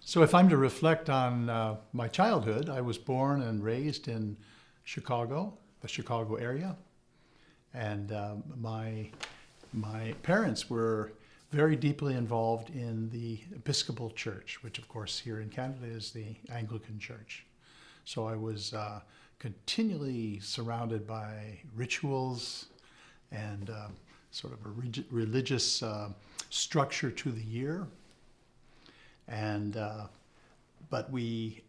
So if I'm to reflect on my childhood, I was born and raised in Chicago, the Chicago area, and my parents were very deeply involved in the Episcopal Church, which of course here in Canada is the Anglican Church. So I was continually surrounded by rituals and sort of a religious structure to the year. And but we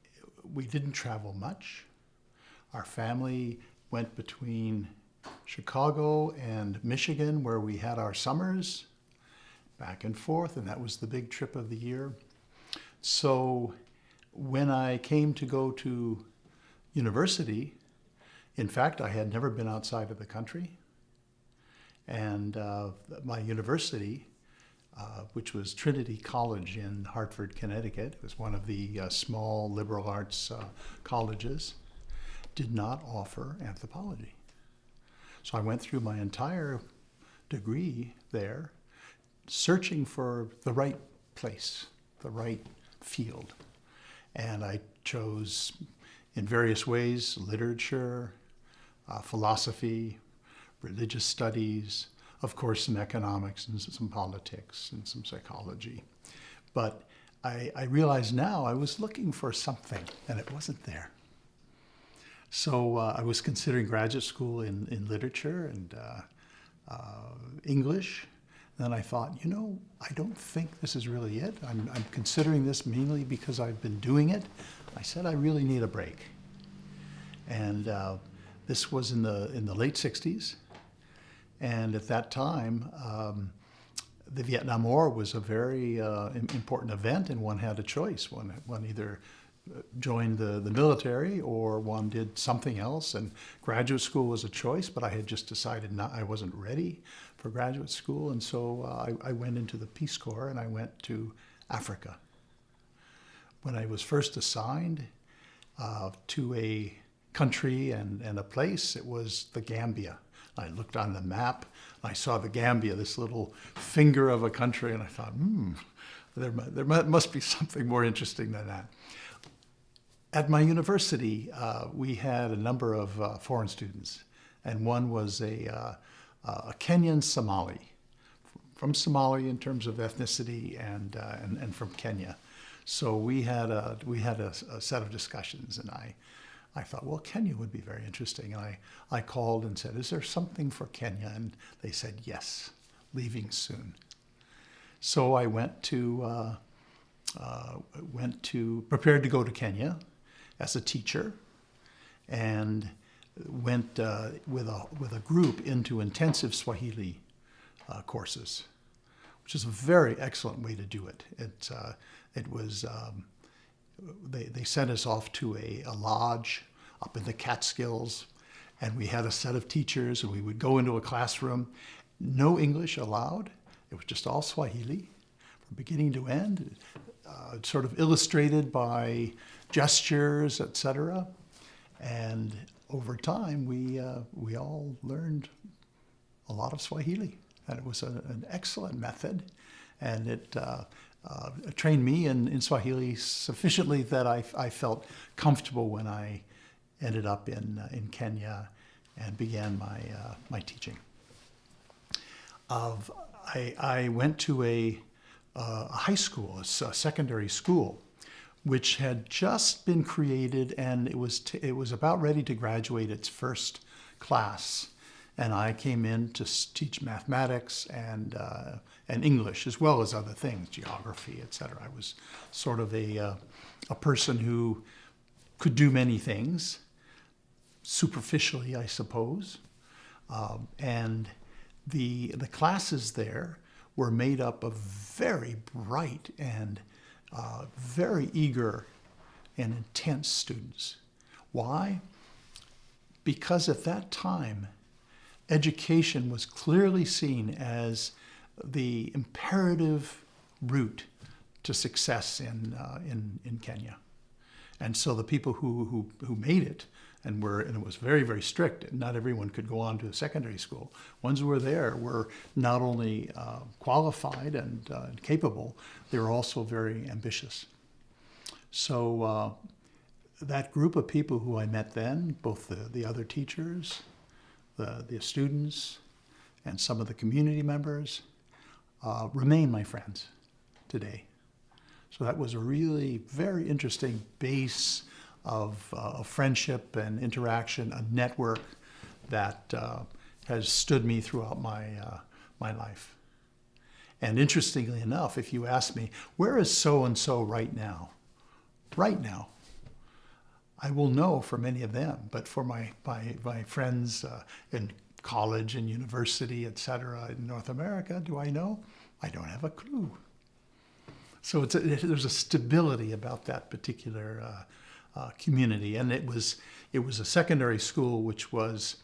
didn't travel much. Our family went between Chicago and Michigan, where we had our summers, back and forth, and that was the big trip of the year. So when I came to go to university, in fact, I had never been outside of the country, and my university, which was Trinity College in Hartford, Connecticut. It was one of the small liberal arts colleges, did not offer anthropology. So I went through my entire degree there, searching for the right place, the right field. And I chose, in various ways, literature, philosophy, religious studies, of course, some economics and some politics and some psychology. But I realize now I was looking for something, and it wasn't there. So I was considering graduate school in literature and English. Then I thought, I don't think this is really it. I'm considering this mainly because I've been doing it. I said I really need a break. And this was in the late 60s. And at that time, the Vietnam War was a very important event, and one had a choice. One either joined the military or one did something else, and graduate school was a choice, but I had just decided I wasn't ready for graduate school, and so I went into the Peace Corps, and I went to Africa. When I was first assigned to a country and a place, it was the Gambia. I looked on the map, I saw the Gambia, this little finger of a country, and I thought, there must be something more interesting than that. At my university, we had a number of foreign students, and one was a Kenyan Somali, from Somalia in terms of ethnicity and from Kenya. So we had a set of discussions, and I thought, well, Kenya would be very interesting. And I called and said, is there something for Kenya? And they said, yes, leaving soon. So I prepared to go to Kenya as a teacher, and went with a group into intensive Swahili courses, which is a very excellent way to do it. It was. They sent us off to a lodge up in the Catskills, and we had a set of teachers, and we would go into a classroom. No English allowed. It was just all Swahili from beginning to end, sort of illustrated by gestures, etc. And over time, we all learned a lot of Swahili, and it was an excellent method, and it trained me in Swahili sufficiently that I felt comfortable when I ended up in Kenya and began my teaching. I went to a high school, a secondary school, which had just been created, and it was about ready to graduate its first class. And I came in to teach mathematics and English, as well as other things, geography, etc. I was sort of a person who could do many things, superficially, I suppose. And the classes there were made up of very bright and very eager and intense students. Why? Because at that time, education was clearly seen as the imperative route to success in Kenya. And so the people who made it, and it was very, very strict, not everyone could go on to a secondary school. Ones who were there were not only qualified and capable, they were also very ambitious. So that group of people who I met then, both the other teachers, the students, and some of the community members, remain my friends today. So that was a really very interesting base of friendship and interaction, a network that has stood me throughout my life. And interestingly enough, if you ask me, where is so-and-so right now? Right now, I will know for many of them, but for my friends in college and university, et cetera, in North America, do I know? I don't have a clue. So there's a stability about that particular community, and it was a secondary school which was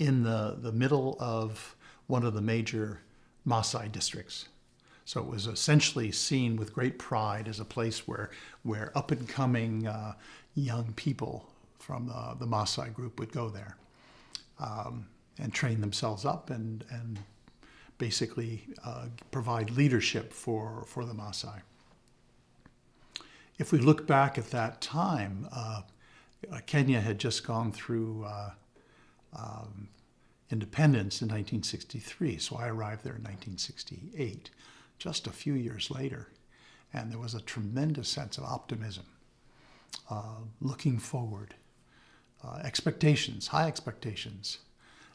in the middle of one of the major Maasai districts. So it was essentially seen with great pride as a place where up-and-coming young people from the Maasai group would go there and train themselves up and basically provide leadership for the Maasai. If we look back at that time, Kenya had just gone through independence in 1963, so I arrived there in 1968, just a few years later, and there was a tremendous sense of optimism, looking forward, expectations, high expectations,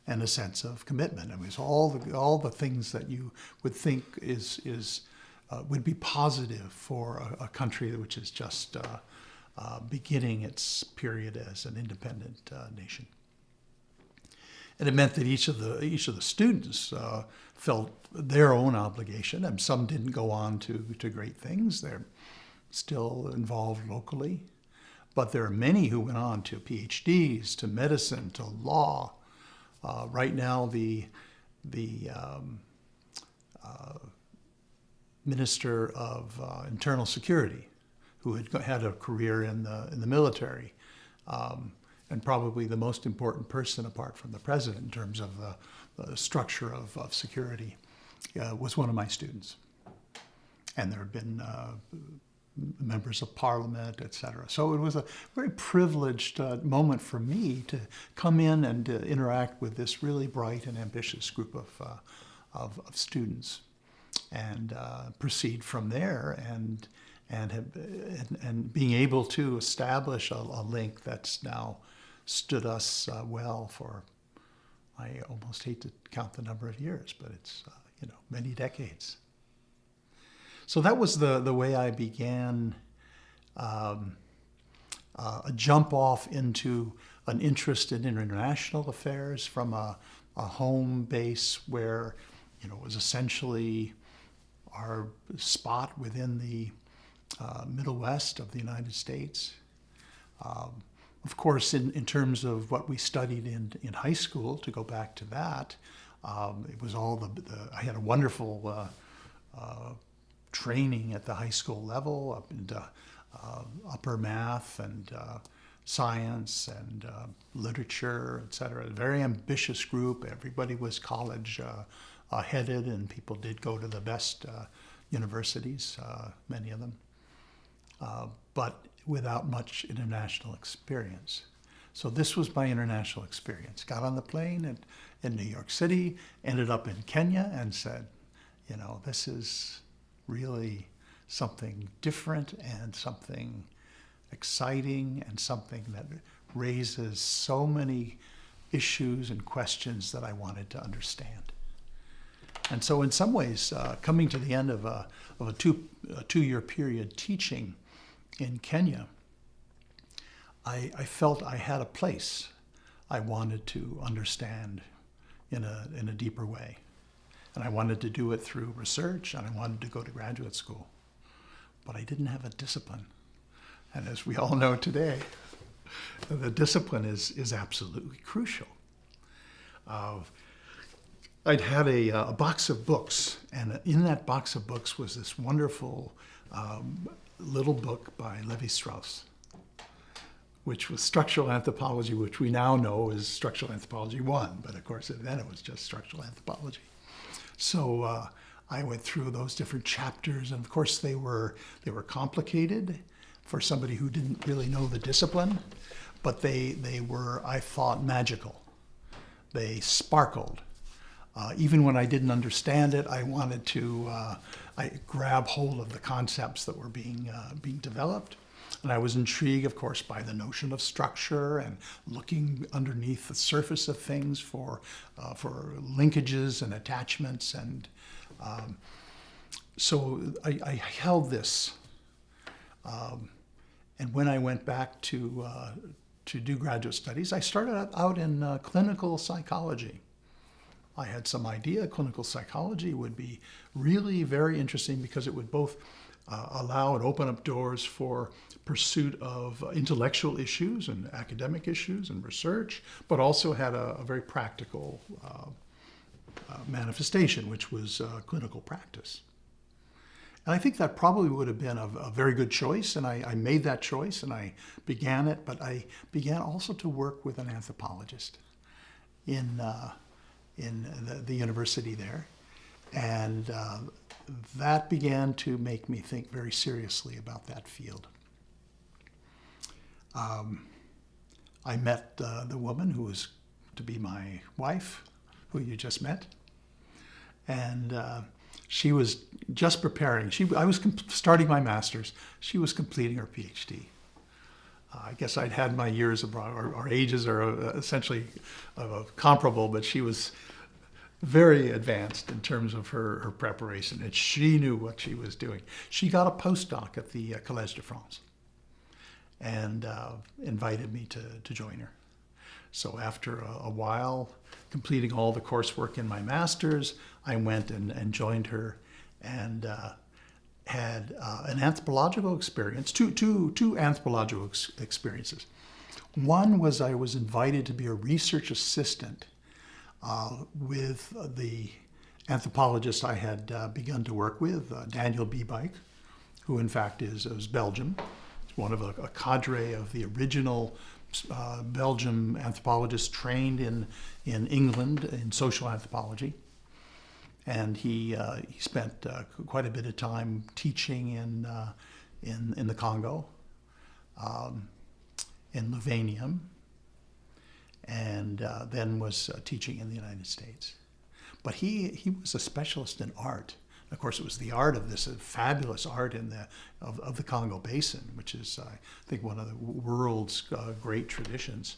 and a sense of commitment. I mean, it's all the things that you would think would be positive for a country which is just beginning its period as an independent nation. And it meant that each of the students felt their own obligation, and some didn't go on to great things. They're still involved locally, but there are many who went on to PhDs, to medicine, to law. Right now, the Minister of Internal Security, who had a career in the military, and probably the most important person apart from the president in terms of the structure of security, was one of my students. And there have been members of parliament, et cetera. So it was a very privileged moment for me to come in and interact with this really bright and ambitious group of students, and proceed from there and being able to establish a link that's now stood us well for, I almost hate to count the number of years, but it's many decades. So that was the way I began a jump off into an interest in international affairs from a home base where it was essentially our spot within the Middle West of the United States. Of course, in terms of what we studied in high school, to go back to that, it was all I had a wonderful training at the high school level, up into upper math and science and literature, et cetera. A very ambitious group. Everybody was college headed, and people did go to the best universities, many of them, but without much international experience. So this was my international experience. Got on the plane in New York City, ended up in Kenya, and said, this is really something different and something exciting and something that raises so many issues and questions that I wanted to understand. And so in some ways, coming to the end of a two-year period teaching in Kenya, I felt I had a place I wanted to understand in a deeper way. And I wanted to do it through research, and I wanted to go to graduate school. But I didn't have a discipline. And as we all know today, the discipline is absolutely crucial. I'd had a box of books, and in that box of books was this wonderful little book by Lévi-Strauss, which was Structural Anthropology, which we now know is Structural Anthropology 1, but of course then it was just Structural Anthropology. So I went through those different chapters, and of course they were complicated, for somebody who didn't really know the discipline, but they were, I thought, magical. They sparkled. Even when I didn't understand it, I wanted to I grab hold of the concepts that were being developed. And I was intrigued, of course, by the notion of structure and looking underneath the surface of things for linkages and attachments. And so I held this. And when I went back to do graduate studies, I started out in clinical psychology. I had some idea clinical psychology would be really very interesting because it would both allow and open up doors for pursuit of intellectual issues and academic issues and research, but also had a very practical manifestation, which was clinical practice. And I think that probably would have been a very good choice, and I made that choice and I began it, but I began also to work with an anthropologist in the university there. And that began to make me think very seriously about that field. I met the woman who was to be my wife, who you just met. And she was just preparing. I was starting my master's. She was completing her PhD. I guess I'd had my years abroad. Our ages are essentially comparable, but she was very advanced in terms of her preparation, and she knew what she was doing. She got a postdoc at the Collège de France and invited me to join her. So after a while, completing all the coursework in my master's, I went and joined her and had an anthropological experience, two anthropological experiences. One was I was invited to be a research assistant with the anthropologist I had begun to work with, Daniel Biebuyck, who in fact is Belgium. He's one of a cadre of the original Belgian anthropologists trained in England in social anthropology. And he spent quite a bit of time teaching in the Congo, in Louvainium, and then was teaching in the United States. But he was a specialist in art. Of course, it was the art of this fabulous art of the Congo Basin, which is, I think, one of the world's great traditions.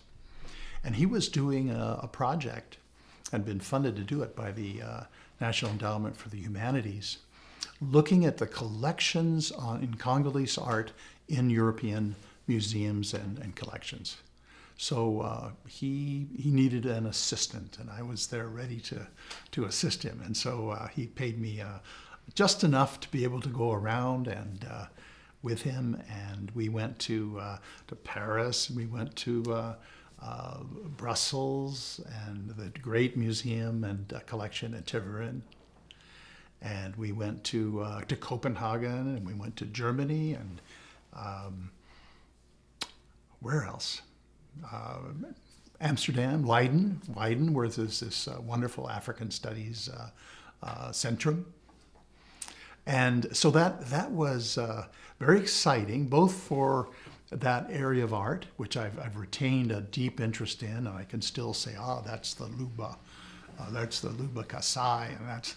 And he was doing a project, had been funded to do it by the National Endowment for the Humanities, looking at the collections in Congolese art in European museums and collections. So he needed an assistant, and I was there ready to assist him. And so he paid me just enough to be able to go around and with him. And we went to Paris. We went to Brussels and the great museum and collection at Tiverin. And we went to Copenhagen, and we went to Germany, and where else? Amsterdam, Leiden, where there's this wonderful African Studies Centrum. And so that was very exciting, both for that area of art, which I've retained a deep interest in, and I can still say, that's the Luba, that's the Luba Kasai, and that's,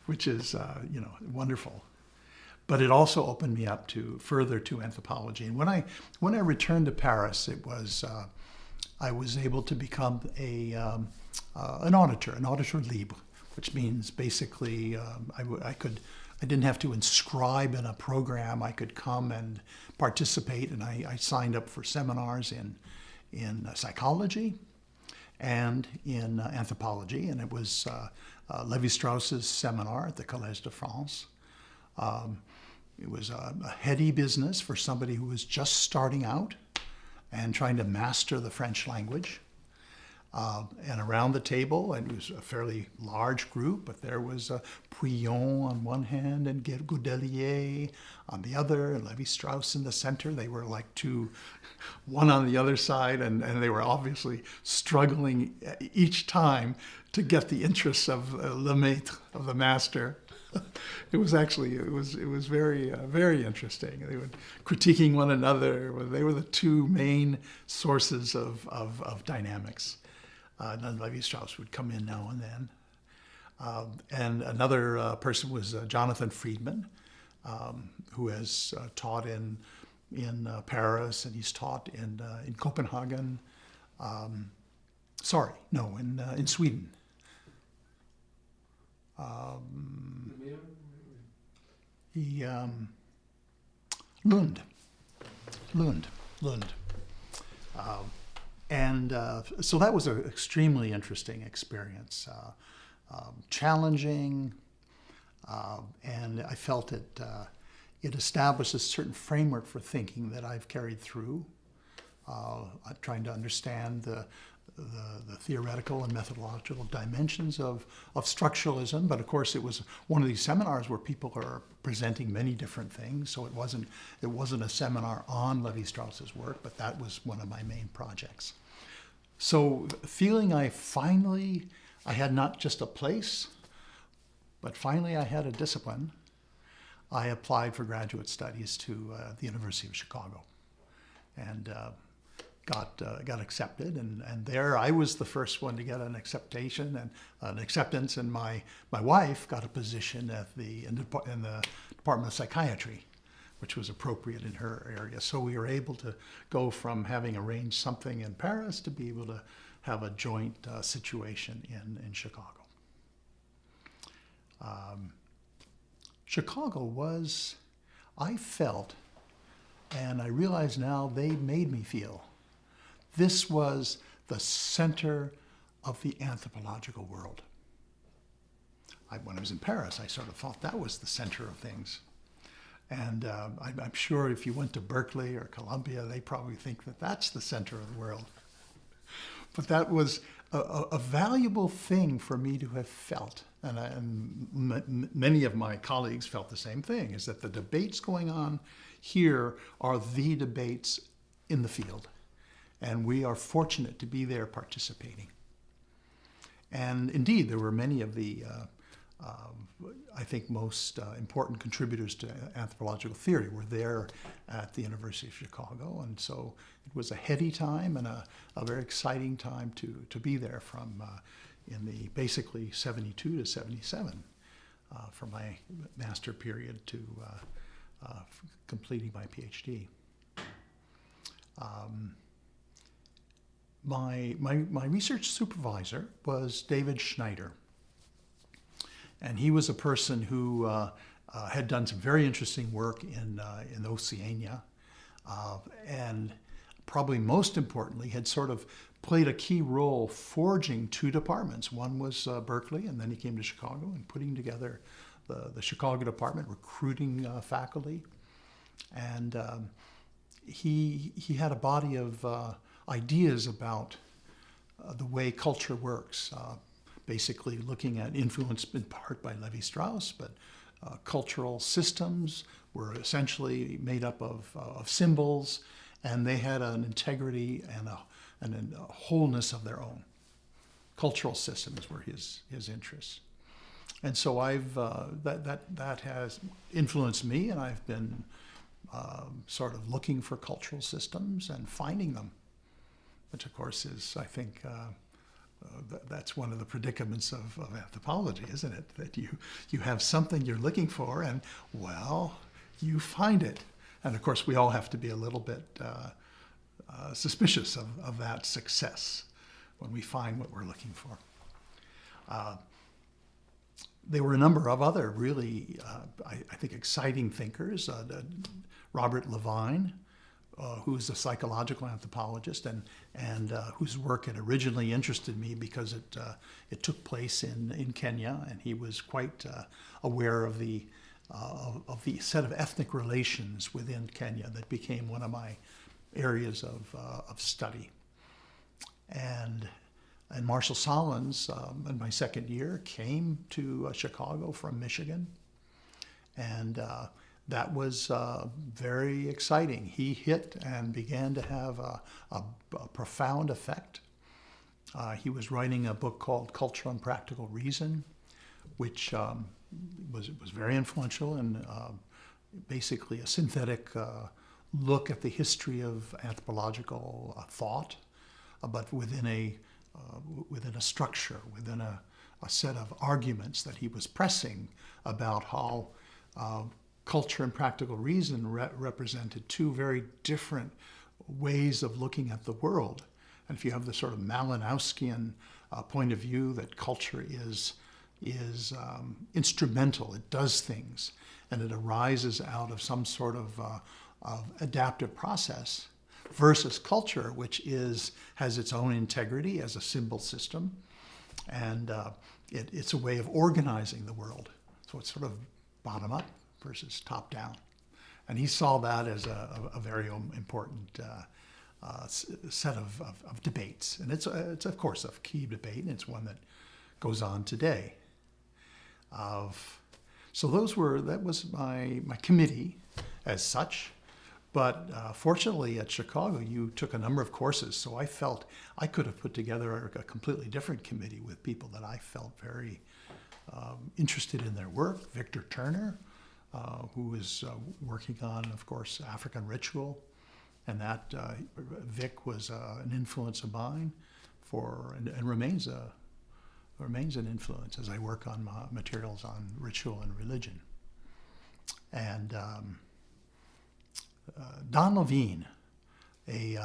which is, wonderful. But it also opened me up further to anthropology. And when I returned to Paris, it was I was able to become an auditor libre, which means basically I didn't have to inscribe in a program. I could come and participate, and I signed up for seminars in psychology and in anthropology, and it was Lévi-Strauss's seminar at the Collège de France. It was a heady business for somebody who was just starting out and trying to master the French language. And around the table, and it was a fairly large group, but there was J.Pouillon on one hand and Godelier on the other, and Lévi-Strauss in the center. They were like one on the other side, and they were obviously struggling each time to get the interests of le maître, of the master, It was actually very interesting. They were critiquing one another. They were the two main sources of dynamics. And Lévi-Strauss would come in now and then. And another person was Jonathan Friedman, who has taught in Paris, and he's taught in Copenhagen. In Sweden. Lund. So that was an extremely interesting experience, challenging, and I felt it established a certain framework for thinking that I've carried through. I'm trying to understand the theoretical and methodological dimensions of structuralism, but of course it was one of these seminars where people are presenting many different things, so it wasn't a seminar on Lévi-Strauss's work, but that was one of my main projects. So feeling I had not just a place, but finally I had a discipline, I applied for graduate studies to the University of Chicago, and got accepted, and there I was the first one to get an acceptance, and my wife got a position in the Department of Psychiatry, which was appropriate in her area. So we were able to go from having arranged something in Paris to be able to have a joint situation in Chicago. Chicago was, I felt, and I realize now they made me feel, this was the center of the anthropological world. When I was in Paris, I sort of thought that was the center of things. And I'm sure if you went to Berkeley or Columbia, they probably think that that's the center of the world. But that was a valuable thing for me to have felt. And many of my colleagues felt the same thing, is that the debates going on here are the debates in the field. And we are fortunate to be there participating. And indeed, there were many of the, I think, most important contributors to anthropological theory were there at the University of Chicago. And so it was a heady time and a very exciting time to be there from in the basically 72 to 77 for my master period to completing my PhD. My research supervisor was David Schneider, and he was a person who had done some very interesting work in Oceania, and probably most importantly had sort of played a key role forging two departments. One was Berkeley, and then he came to Chicago and putting together the Chicago department, recruiting faculty, and he had a body of ideas about the way culture works, basically looking at influence in part by Lévi-Strauss, but cultural systems were essentially made up of symbols, and they had an integrity and a wholeness of their own. Cultural systems were his interests. And so that has influenced me, and I've been sort of looking for cultural systems and finding them, which of course is, I think, that's one of the predicaments of anthropology, isn't it? That you have something you're looking for, and well, you find it. And of course, we all have to be a little bit suspicious of that success when we find what we're looking for. There were a number of other really, I think, exciting thinkers. Robert Levine, who's a psychological anthropologist and whose work had originally interested me because it took place in Kenya, and he was quite aware of the set of ethnic relations within Kenya that became one of my areas of study. And Marshall Solins, in my second year, came to Chicago from Michigan, and that was very exciting. He hit and began to have a profound effect. He was writing a book called Culture and Practical Reason, which was very influential and basically a synthetic look at the history of anthropological thought, but within a structure, within a set of arguments that he was pressing about how culture and practical reason represented two very different ways of looking at the world. And if you have the sort of Malinowskian point of view that culture is instrumental, it does things, and it arises out of some sort of adaptive process, versus culture, which has its own integrity as a symbol system, and it's a way of organizing the world. So it's sort of bottom up versus top down. And he saw that as a very important set of debates. And it's of course a key debate, and it's one that goes on today. So that was my committee as such. But fortunately at Chicago, you took a number of courses, so I felt I could have put together a completely different committee with people that I felt very interested in their work. Victor Turner, who was working on, of course, African ritual, and that Vic was an influence of mine and remains an influence as I work on my materials on ritual and religion. And Don Levine, a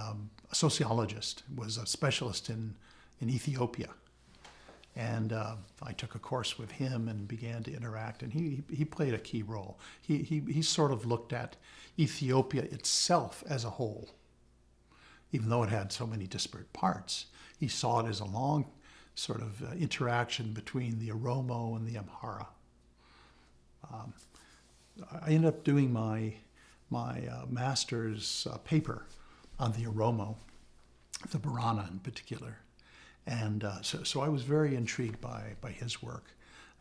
sociologist, was a specialist in Ethiopia. And I took a course with him and began to interact, and he played a key role. He sort of looked at Ethiopia itself as a whole. Even though it had so many disparate parts, he saw it as a long sort of interaction between the Oromo and the Amhara. I ended up doing my master's paper on the Oromo, the Borana in particular. And so I was very intrigued by his work.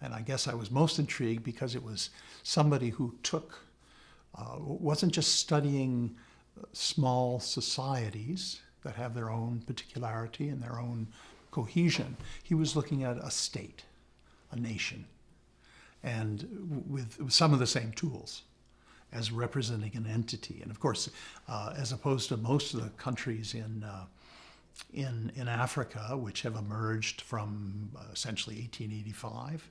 And I guess I was most intrigued because it was somebody who wasn't just studying small societies that have their own particularity and their own cohesion. He was looking at a state, a nation, and with some of the same tools as representing an entity. And of course, as opposed to most of the countries in Africa, which have emerged from essentially 1885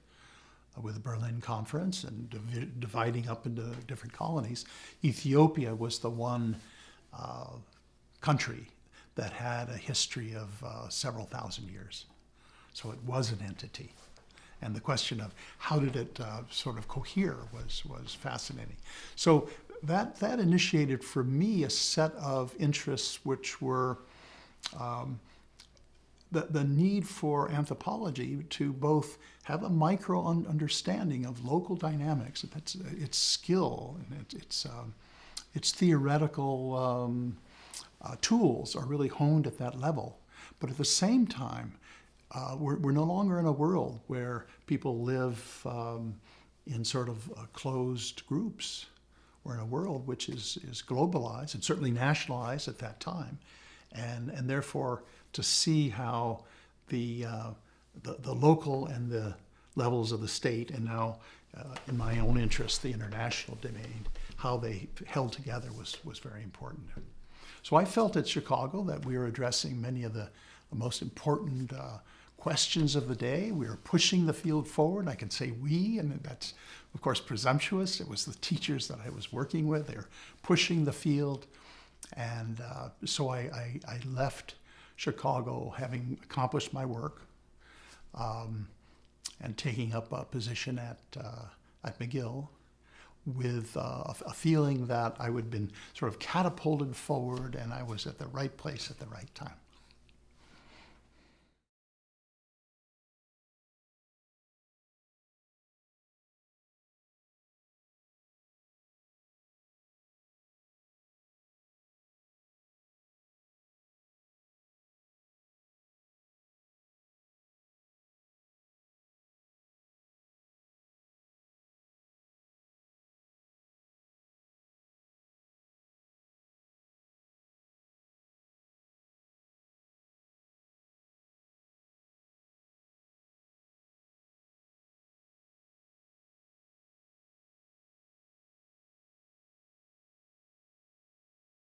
with the Berlin Conference and dividing up into different colonies, Ethiopia was the one country that had a history of several thousand years. So it was an entity. And the question of how did it sort of cohere was fascinating. So that initiated for me a set of interests which were the need for anthropology to both have a micro understanding of local dynamics. That's its skill and its theoretical tools are really honed at that level. But at the same time, we're no longer in a world where people live in sort of closed groups. We're in a world which is globalized and certainly nationalized at that time. And therefore, to see how the local and the levels of the state, and now in my own interest, the international domain, how they held together was very important. So I felt at Chicago that we were addressing many of the most important questions of the day. We were pushing the field forward. I can say we, and that's, of course, presumptuous. It was the teachers that I was working with. They were pushing the field. And so I left Chicago having accomplished my work and taking up a position at McGill with a feeling that I would have been sort of catapulted forward and I was at the right place at the right time.